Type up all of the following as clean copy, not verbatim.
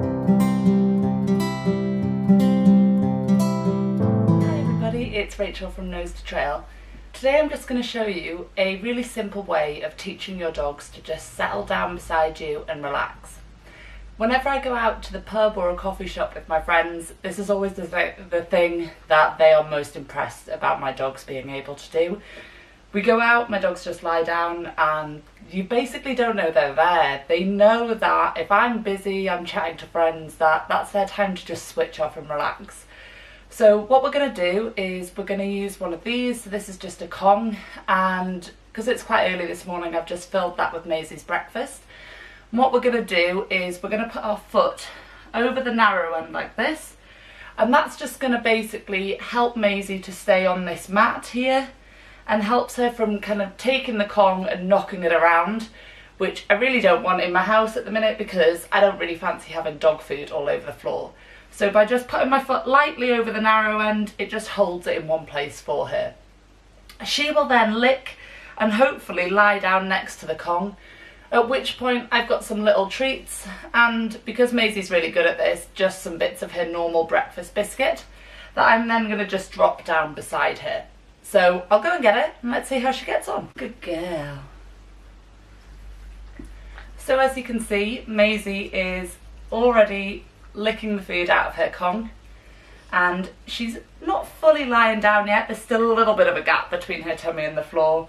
Hi everybody, it's Rachel from Nose to Trail. Today I'm just going to show you a really simple way of teaching your dogs to just settle down beside you and relax. Whenever I go out to the pub or a coffee shop with my friends, this is always the thing that they are most impressed about my dogs being able to do. We go out, my dogs just lie down and you basically don't know they're there. They know that if I'm busy, I'm chatting to friends, that's their time to just switch off and relax. So what we're going to do is we're going to use one of these. So this is just a Kong, and because it's quite early this morning, I've just filled that with Maisie's breakfast. And what we're going to do is we're going to put our foot over the narrow end like this, and that's just going to basically help Maisie to stay on this mat here and helps her from kind of taking the Kong and knocking it around, which I really don't want in my house at the minute because I don't really fancy having dog food all over the floor. So by just putting my foot lightly over the narrow end, it just holds it in one place for her. She will then lick and hopefully lie down next to the Kong, at which point I've got some little treats, and because Maisie's really good at this, just some bits of her normal breakfast biscuit that I'm then going to just drop down beside her. So I'll go and get it and let's see how she gets on. Good girl. So as you can see, Maisie is already licking the food out of her Kong, and she's not fully lying down yet. There's still a little bit of a gap between her tummy and the floor,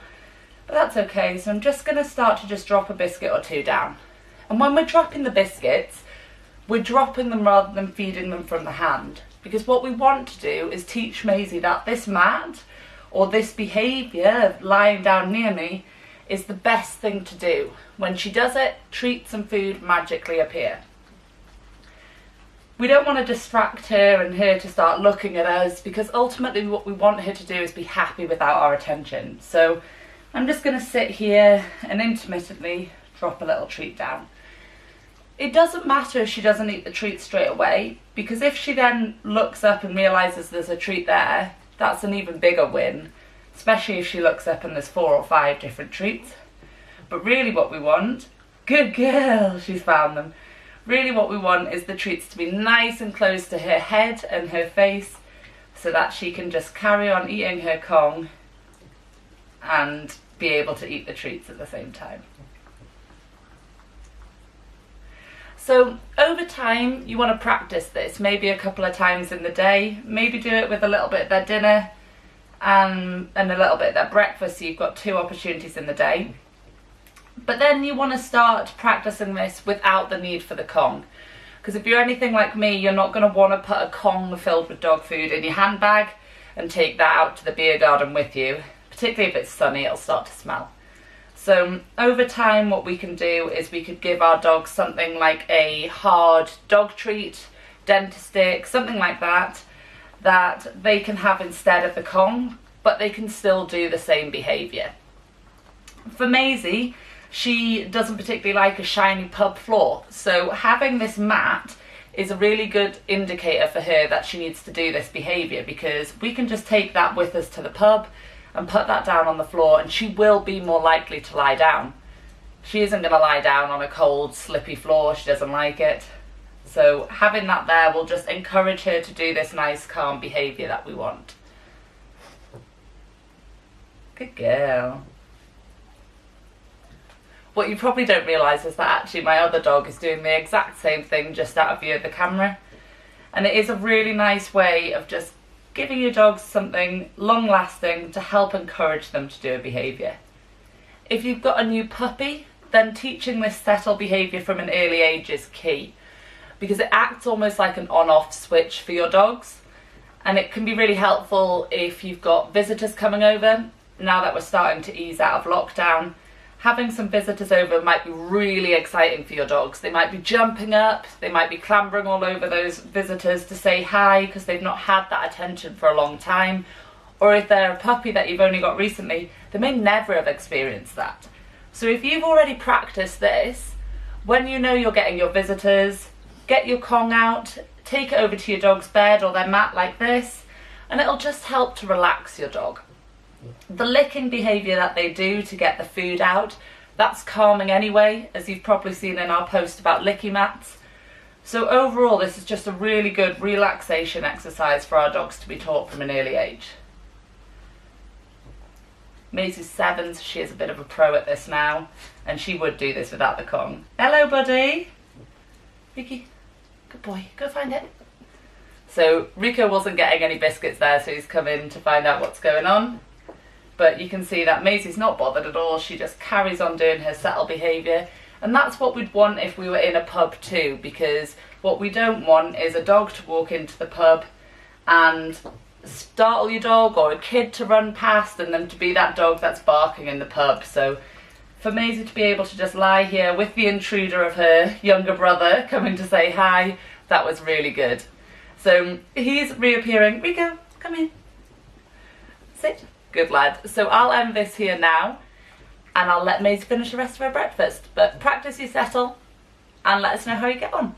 but that's okay. So I'm just going to start to just drop a biscuit or two down, and when we're dropping the biscuits, we're dropping them rather than feeding them from the hand, because what we want to do is teach Maisie that this mat or this behaviour of lying down near me is the best thing to do. When she does it, treats and food magically appear. We don't want to distract her and her to start looking at us, because ultimately what we want her to do is be happy without our attention. So I'm just going to sit here and intermittently drop a little treat down. It doesn't matter if she doesn't eat the treat straight away, because if she then looks up and realises there's a treat there, that's an even bigger win, especially if she looks up and there's 4 or 5 different treats. But really what we want, good girl, she's found them. Really what we want is the treats to be nice and close to her head and her face, so that she can just carry on eating her Kong and be able to eat the treats at the same time. So over time you want to practice this, maybe a couple of times in the day, maybe do it with a little bit of their dinner and a little bit of their breakfast, so you've got 2 opportunities in the day. But then you want to start practicing this without the need for the Kong, because if you're anything like me, you're not going to want to put a Kong filled with dog food in your handbag and take that out to the beer garden with you, particularly if it's sunny, it'll start to smell. So over time what we can do is we could give our dogs something like a hard dog treat, dentist stick, something like that, that they can have instead of the Kong, but they can still do the same behaviour. For Maisie, she doesn't particularly like a shiny pub floor, so having this mat is a really good indicator for her that she needs to do this behaviour, because we can just take that with us to the pub and put that down on the floor and she will be more likely to lie down. She isn't going to lie down on a cold, slippy floor, she doesn't like it. So having that there will just encourage her to do this nice, calm behaviour that we want. Good girl. What you probably don't realise is that actually my other dog is doing the exact same thing just out of view of the camera. And it is a really nice way of just giving your dogs something long lasting to help encourage them to do a behaviour. If you've got a new puppy, then teaching this settle behaviour from an early age is key, because it acts almost like an on-off switch for your dogs, and it can be really helpful if you've got visitors coming over. Now that we're starting to ease out of lockdown, having some visitors over might be really exciting for your dogs. They might be jumping up, they might be clambering all over those visitors to say hi because they've not had that attention for a long time. Or if they're a puppy that you've only got recently, they may never have experienced that. So if you've already practiced this, when you know you're getting your visitors, get your Kong out, take it over to your dog's bed or their mat like this, and it'll just help to relax your dog. The licking behaviour that they do to get the food out, that's calming anyway, as you've probably seen in our post about licky mats. So overall, this is just a really good relaxation exercise for our dogs to be taught from an early age. Maisie's 7, so she is a bit of a pro at this now, and she would do this without the Kong. Hello, buddy. Ricky, good boy, go find it. So Rico wasn't getting any biscuits there, so he's come in to find out what's going on. But you can see that Maisie's not bothered at all. She just carries on doing her settle behaviour. And that's what we'd want if we were in a pub too, because what we don't want is a dog to walk into the pub and startle your dog, or a kid to run past and then to be that dog that's barking in the pub. So for Maisie to be able to just lie here with the intruder of her younger brother coming to say hi, that was really good. So he's reappearing. Rico, come in. Sit. Good lad. So I'll end this here now, and I'll let Maisie finish the rest of her breakfast. But practice your settle and let us know how you get on.